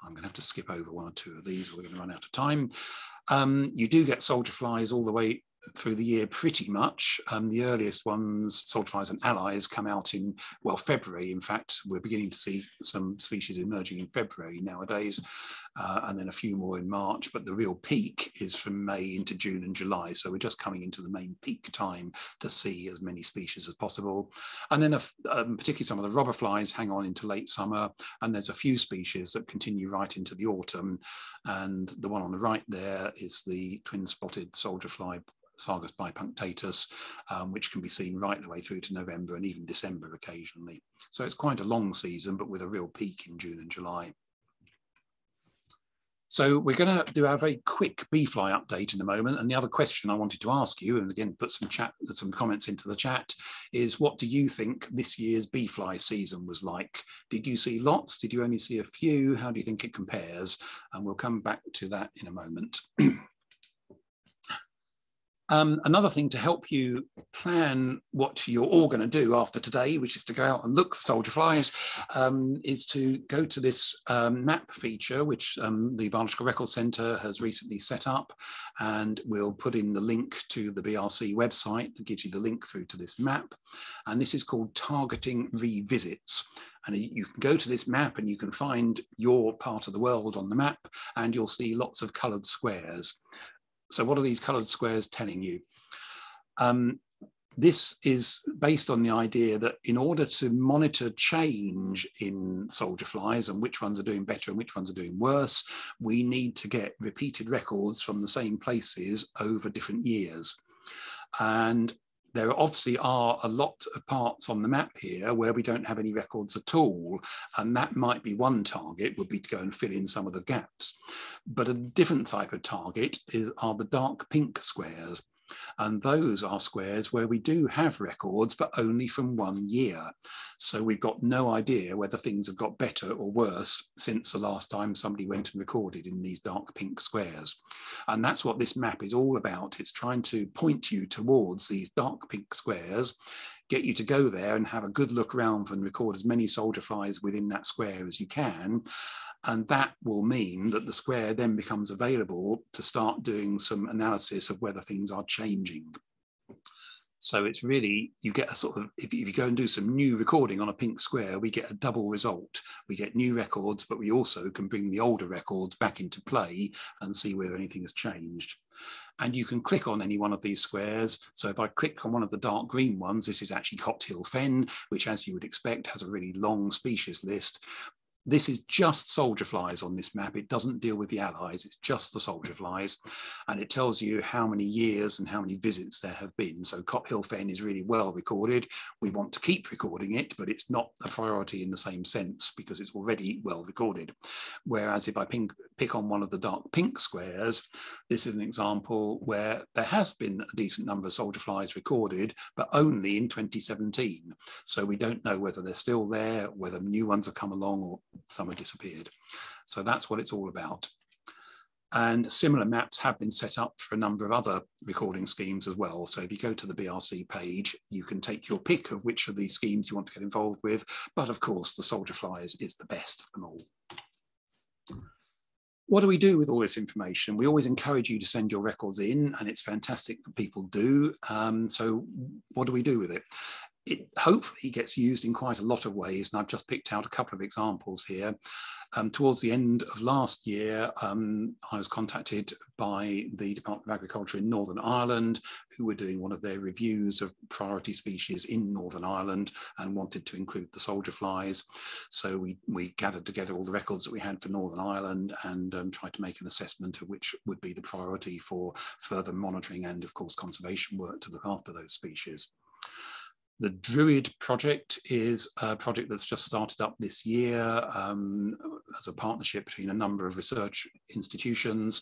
Speaker 2: I'm going to have to skip over one or two of these, or we're going to run out of time. You do get Soldierflies all the way through the year pretty much. The earliest ones, Soldierflies and allies, come out in, well, February. In fact, we're beginning to see some species emerging in February nowadays, and then a few more in March, but the real peak is from May into June and July. So we're just coming into the main peak time to see as many species as possible. And then particularly some of the robberflies hang on into late summer, and there's a few species that continue right into the autumn. And the one on the right there is the twin-spotted soldierfly, Sargus bipunctatus, which can be seen right the way through to November and even December occasionally. So it's quite a long season, but with a real peak in June and July. So we're going to do our very quick bee fly update in a moment. And the other question I wanted to ask you, and again, put some comments into the chat, is what do you think this year's bee fly season was like? Did you see lots? Did you only see a few? How do you think it compares? And we'll come back to that in a moment. Another thing to help you plan what you're all going to do after today, which is to go out and look for Soldierflies, is to go to this map feature, which the Biological Records Centre has recently set up, and we'll put in the link to the BRC website that gives you the link through to this map. And this is called Targeting Revisits. And you can go to this map and you can find your part of the world on the map, and you'll see lots of coloured squares. So what are these coloured squares telling you? This is based on the idea that in order to monitor change in soldier flies and which ones are doing better and which ones are doing worse, we need to get repeated records from the same places over different years. And there obviously are a lot of parts on the map here where we don't have any records at all. And that might be one target, would be to go and fill in some of the gaps. But a different type of target are the dark pink squares. And those are squares where we do have records, but only from 1 year. So we've got no idea whether things have got better or worse since the last time somebody went and recorded in these dark pink squares. And that's what this map is all about. It's trying to point you towards these dark pink squares, get you to go there and have a good look around and record as many soldier flies within that square as you can. And that will mean that the square then becomes available to start doing some analysis of whether things are changing. So it's really, you get a sort of, if you go and do some new recording on a pink square, we get a double result. We get new records, but we also can bring the older records back into play and see whether anything has changed. And you can click on any one of these squares. So if I click on one of the dark green ones, this is actually Cothill fen, which, as you would expect, has a really long species list. This is just soldier flies on this map. It doesn't deal with the allies, it's just the soldier flies. And it tells you how many years and how many visits there have been. So Cothill fen is really well recorded. We want to keep recording it, but it's not a priority in the same sense because it's already well recorded. Whereas if I pick on one of the dark pink squares, this is an example where there has been a decent number of soldier flies recorded, but only in 2017. So we don't know whether they're still there, whether new ones have come along, or some have disappeared. So that's what it's all about. And similar maps have been set up for a number of other recording schemes as well. So if you go to the BRC page, you can take your pick of which of these schemes you want to get involved with. But of course, the soldier flies is the best of them all. What do we do with all this information? We always encourage you to send your records in, and it's fantastic that people do. So what do we do with it? It hopefully gets used in quite a lot of ways, and I've just picked out a couple of examples here. Towards the end of last year, I was contacted by the Department of Agriculture in Northern Ireland, who were doing one of their reviews of priority species in Northern Ireland and wanted to include the soldier flies. So we gathered together all the records that we had for Northern Ireland and tried to make an assessment of which would be the priority for further monitoring and, of course, conservation work to look after those species. The Druid project is a project that's just started up this year as a partnership between a number of research institutions,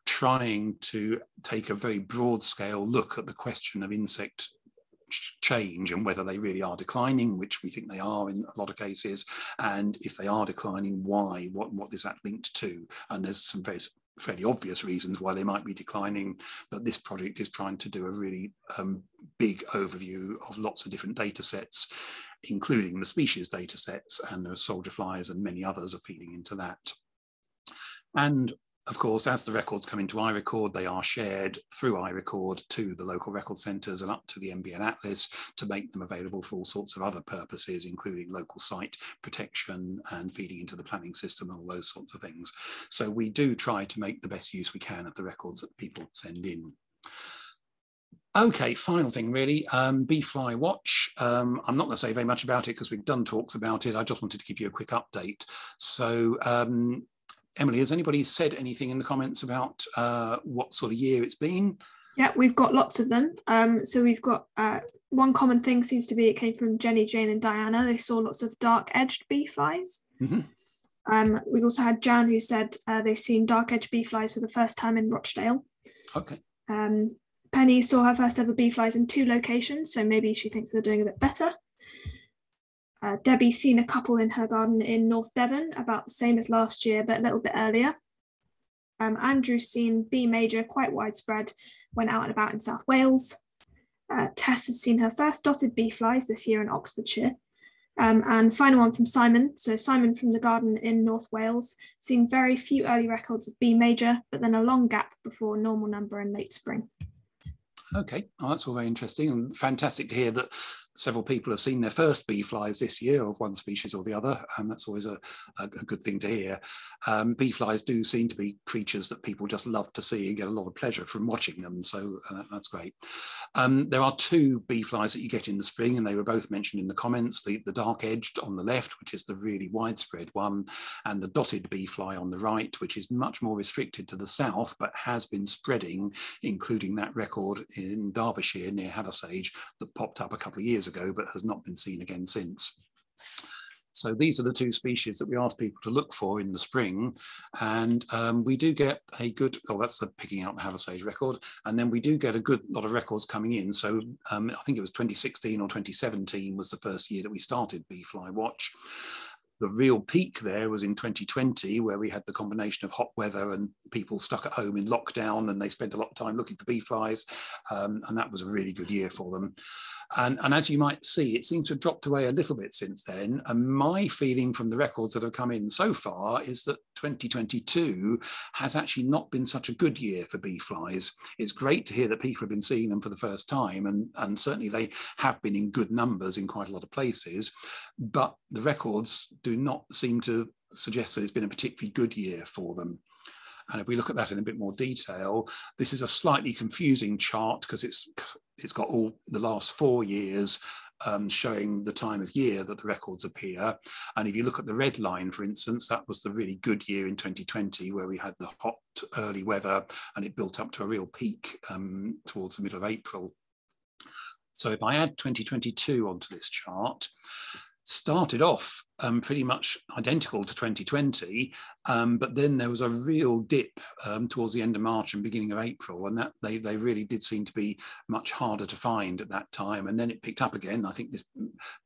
Speaker 2: trying to take a very broad scale look at the question of insect change and whether they really are declining, which we think they are in a lot of cases, and if they are declining, why, what is that linked to? And there's some fairly obvious reasons why they might be declining, but this project is trying to do a really big overview of lots of different data sets, including the species data sets, and the soldier flies and many others are feeding into that. And of course, as the records come into iRecord, they are shared through iRecord to the local record centres and up to the NBN Atlas to make them available for all sorts of other purposes, including local site protection and feeding into the planning system and all those sorts of things. So we do try to make the best use we can of the records that people send in. Okay, final thing really, Bee Fly Watch. I'm not going to say very much about it because we've done talks about it. I just wanted to give you a quick update. So Emily, has anybody said anything in the comments about what sort of year it's been?
Speaker 3: Yeah, we've got lots of them. So we've got one common thing seems to be it came from Jenny, Jane and Diana. They saw lots of dark-edged bee flies. Mm-hmm. We've also had Jan who said they've seen dark-edged bee flies for the first time in Rochdale. Okay. Penny saw her first ever bee flies in 2 locations, so maybe she thinks they're doing a bit better. Debbie's seen a couple in her garden in North Devon, about the same as last year, but a little bit earlier. Andrew's seen bee major quite widespread when out and about in South Wales. Tess has seen her first dotted bee flies this year in Oxfordshire. And final one from Simon. So Simon from the garden in North Wales, seen very few early records of bee major, but then a long gap before normal number in late spring.
Speaker 2: Okay, oh, that's all very interesting and fantastic to hear that several people have seen their first bee flies this year of one species or the other, and that's always a good thing to hear. Bee flies do seem to be creatures that people just love to see and get a lot of pleasure from watching them, so that's great. There are two bee flies that you get in the spring, and they were both mentioned in the comments, the dark-edged on the left, which is the really widespread one, and the dotted bee fly on the right, which is much more restricted to the south, but has been spreading, including that record in Derbyshire near Hathersage that popped up a couple of years ago, but has not been seen again since. So these are the two species that we ask people to look for in the spring, and we do get a good, oh, that's the picking out the Hathersage record, and then we do get a good lot of records coming in. So I think it was 2016 or 2017 was the first year that we started Bee Fly Watch. The real peak there was in 2020, where we had the combination of hot weather and people stuck at home in lockdown, and they spent a lot of time looking for bee flies, and that was a really good year for them. And as you might see, it seems to have dropped away a little bit since then. And my feeling from the records that have come in so far is that 2022 has actually not been such a good year for bee flies. It's great to hear that people have been seeing them for the first time, and certainly they have been in good numbers in quite a lot of places, but the records do not seem to suggest that it's been a particularly good year for them. And if we look at that in a bit more detail, this is a slightly confusing chart because it's got all the last 4 years showing the time of year that the records appear. And if you look at the red line, for instance, that was the really good year in 2020, where we had the hot early weather and it built up to a real peak towards the middle of April. So if I add 2022 onto this chart, started off pretty much identical to 2020, but then there was a real dip towards the end of March and beginning of April, and that they really did seem to be much harder to find at that time. And then it picked up again. I think this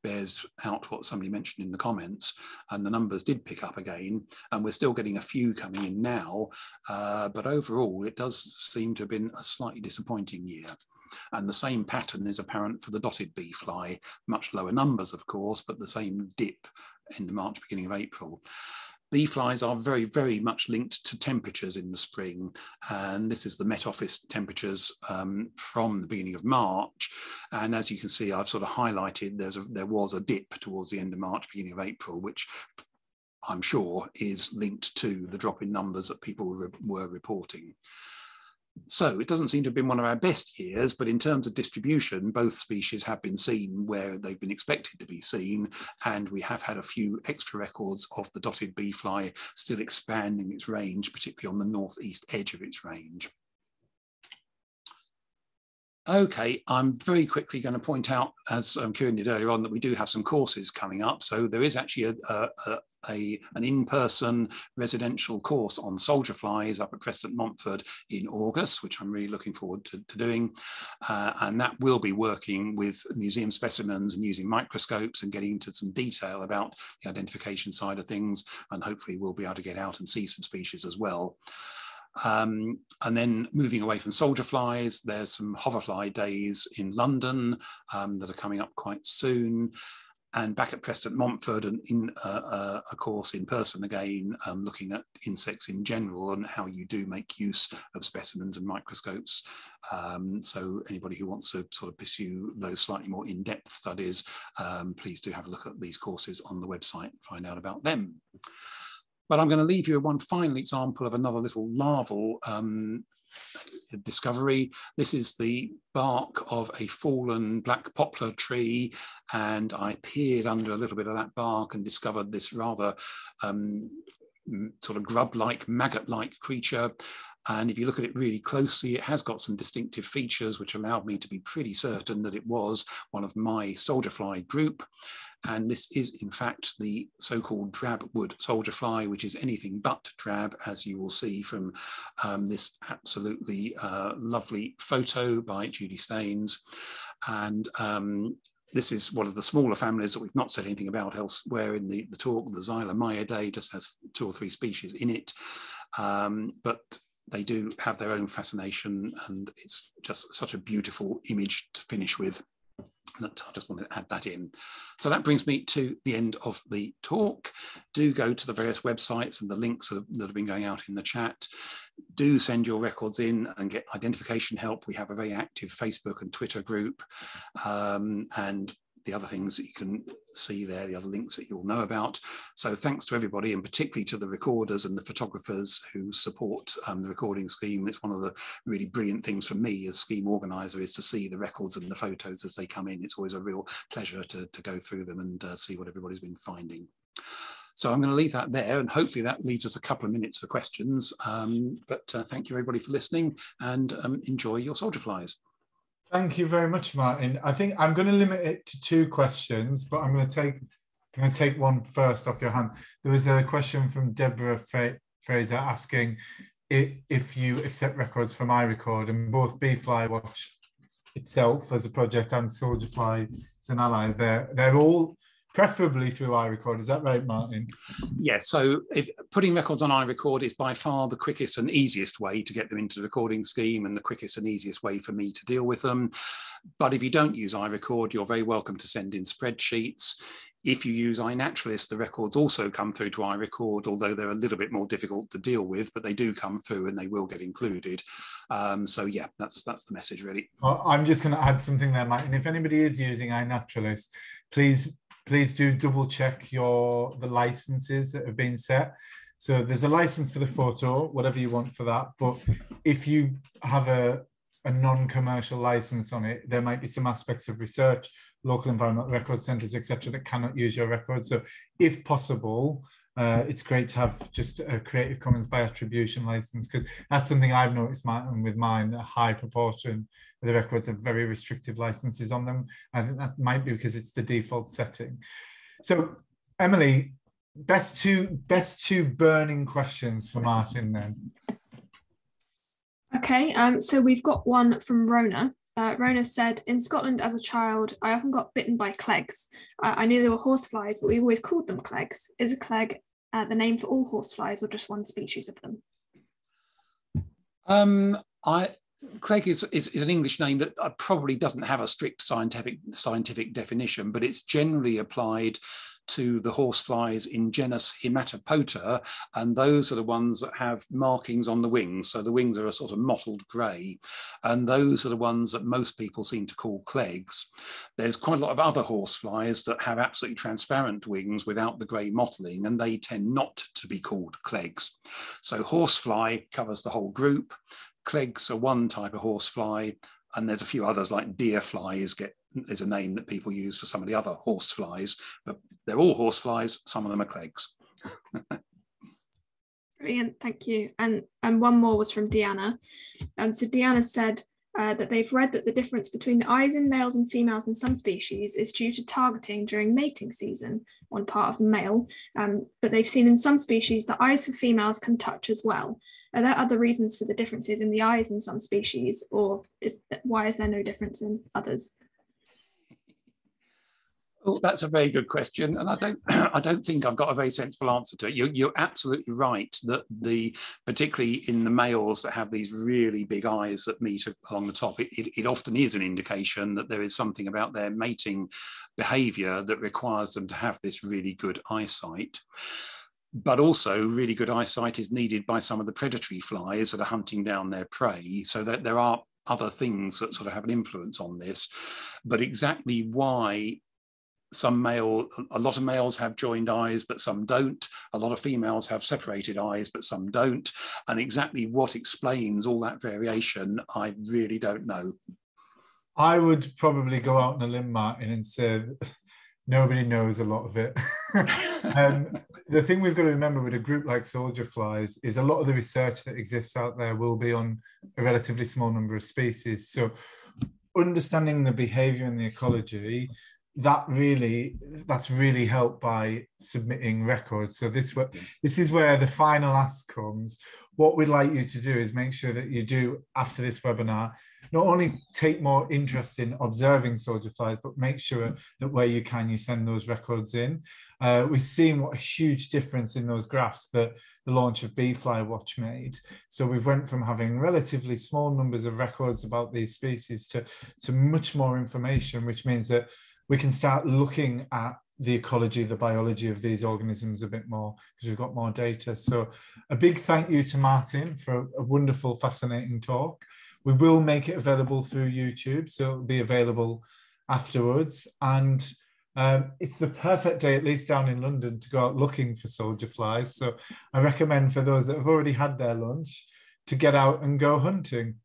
Speaker 2: bears out what somebody mentioned in the comments, and the numbers did pick up again, and we're still getting a few coming in now, but overall it does seem to have been a slightly disappointing year. And the same pattern is apparent for the dotted bee fly, much lower numbers, of course, but the same dip end of March, beginning of April. Bee flies are very, very much linked to temperatures in the spring. And this is the Met Office temperatures from the beginning of March. And as you can see, I've sort of highlighted there was a dip towards the end of March, beginning of April, which I'm sure is linked to the drop in numbers that people were reporting. So it doesn't seem to have been one of our best years, but in terms of distribution, both species have been seen where they've been expected to be seen, and we have had a few extra records of the dotted bee fly still expanding its range, particularly on the northeast edge of its range. Okay, I'm very quickly going to point out, as Kieran did earlier on, that we do have some courses coming up. So there is actually an in-person residential course on soldier flies up at Preston Montford in August, which I'm really looking forward to doing. And that will be working with museum specimens and using microscopes and getting into some detail about the identification side of things. And hopefully we'll be able to get out and see some species as well. And then moving away from soldier flies, there's some hoverfly days in London that are coming up quite soon. And back at Preston Montford, and in a course in person again, looking at insects in general and how you do make use of specimens and microscopes. So anybody who wants to sort of pursue those slightly more in-depth studies, please do have a look at these courses on the website and find out about them. But I'm going to leave you one final example of another little larval discovery. This is the bark of a fallen black poplar tree, and I peered under a little bit of that bark and discovered this rather sort of grub-like, maggot-like creature. And if you look at it really closely, it has got some distinctive features which allowed me to be pretty certain that it was one of my soldierfly group. And this is, in fact, the so-called drabwood soldierfly, which is anything but drab, as you will see from this absolutely lovely photo by Judy Staines. And this is one of the smaller families that we've not said anything about elsewhere in the talk. The Xylomyidae just has 2 or 3 species in it. But they do have their own fascination, and it's just such a beautiful image to finish with. That I just want to add that in. So that brings me to the end of the talk. Do go to the various websites and the links that have been going out in the chat. do send your records in and get identification help. We have a very active Facebook and Twitter group, and the other things that you can see there, the other links that you'll know about. So thanks to everybody, and particularly to the recorders and the photographers who support the recording scheme. It's one of the really brilliant things for me as scheme organizer, is to see the records and the photos as they come in. It's always a real pleasure to go through them and see what everybody's been finding. So I'm going to leave that there, and hopefully that leaves us a couple of minutes for questions. But thank you everybody for listening, and enjoy your soldier flies.
Speaker 1: Thank you very much, Martin. I think I'm going to limit it to 2 questions, but I'm going to take one first off your hand. There was a question from Deborah Fraser asking if you accept records from iRecord, and both Beefly Watch itself as a project and Soldierflies and Allies, they're all preferably through iRecord. Is that right, Martin?
Speaker 2: Yeah, so if putting records on iRecord is by far the quickest and easiest way to get them into the recording scheme, and the quickest and easiest way for me to deal with them. But if you don't use iRecord, you're very welcome to send in spreadsheets. If you use iNaturalist, the records also come through to iRecord, although they're a little bit more difficult to deal with, but they do come through and they will get included. So yeah, that's the message really.
Speaker 1: Well, I'm just going to add something there, Martin. If anybody is using iNaturalist, please do double check the licenses that have been set. So there's a license for the photo, whatever you want for that. But if you have a non-commercial license on it, there might be some aspects of research, local environmental records centres, etc., that cannot use your records. So if possible, it's great to have just a Creative Commons by attribution license, because that's something I've noticed, Martin, with mine. A high proportion of the records have very restrictive licenses on them. I think that might be because it's the default setting. So Emily, best two burning questions for Martin then.
Speaker 3: Okay, so we've got one from Rona. Rona said, in Scotland as a child, I often got bitten by clegs. I knew they were horseflies, but we always called them clegs. Is a cleg the name for all horseflies, or just one species of them?
Speaker 2: Cleg is an English name that probably doesn't have a strict scientific definition, but it's generally applied to the horseflies in genus Hematopoda, and those are the ones that have markings on the wings. So the wings are a sort of mottled grey, and those are the ones that most people seem to call clegs. There's quite a lot of other horseflies that have absolutely transparent wings without the grey mottling, and they tend not to be called clegs. So horsefly covers the whole group. Clegs are one type of horsefly, and there's a few others like deerflies is a name that people use for some of the other horseflies, but they're all horseflies, some of them are clegs.
Speaker 3: Brilliant, thank you. And one more was from Deanna. So Deanna said that they've read that the difference between the eyes in males and females in some species is due to targeting during mating season on part of the male, but they've seen in some species the eyes for females can touch as well. Are there other reasons for the differences in the eyes in some species, or why is there no difference in others?
Speaker 2: Oh, that's a very good question, and I don't think I've got a very sensible answer to it. You're absolutely right that particularly in the males that have these really big eyes that meet along the top, it often is an indication that there is something about their mating behaviour that requires them to have this really good eyesight. But also really good eyesight is needed by some of the predatory flies that are hunting down their prey, so that there are other things that sort of have an influence on this. But exactly why a lot of males have joined eyes, but some don't. A lot of females have separated eyes, but some don't. And exactly what explains all that variation, I really don't know.
Speaker 1: I would probably go out on a limb, Martin, and say nobody knows a lot of it. The thing we've got to remember with a group like Soldierflies is a lot of the research that exists out there will be on a relatively small number of species. So understanding the behavior and the ecology, that's really helped by submitting records. So this is where the final ask comes. What we'd like you to do is make sure that you do, after this webinar, not only take more interest in observing soldierflies, but make sure that where you can, you send those records in. We've seen what a huge difference in those graphs that the launch of Beefly Watch made. So we've went from having relatively small numbers of records about these species to much more information, which means that we can start looking at the ecology, the biology of these organisms a bit more, because we've got more data. So a big thank you to Martin for a wonderful, fascinating talk. We will make it available through YouTube, so it'll be available afterwards. And it's the perfect day, at least down in London, to go out looking for soldier flies. So I recommend for those that have already had their lunch to get out and go hunting.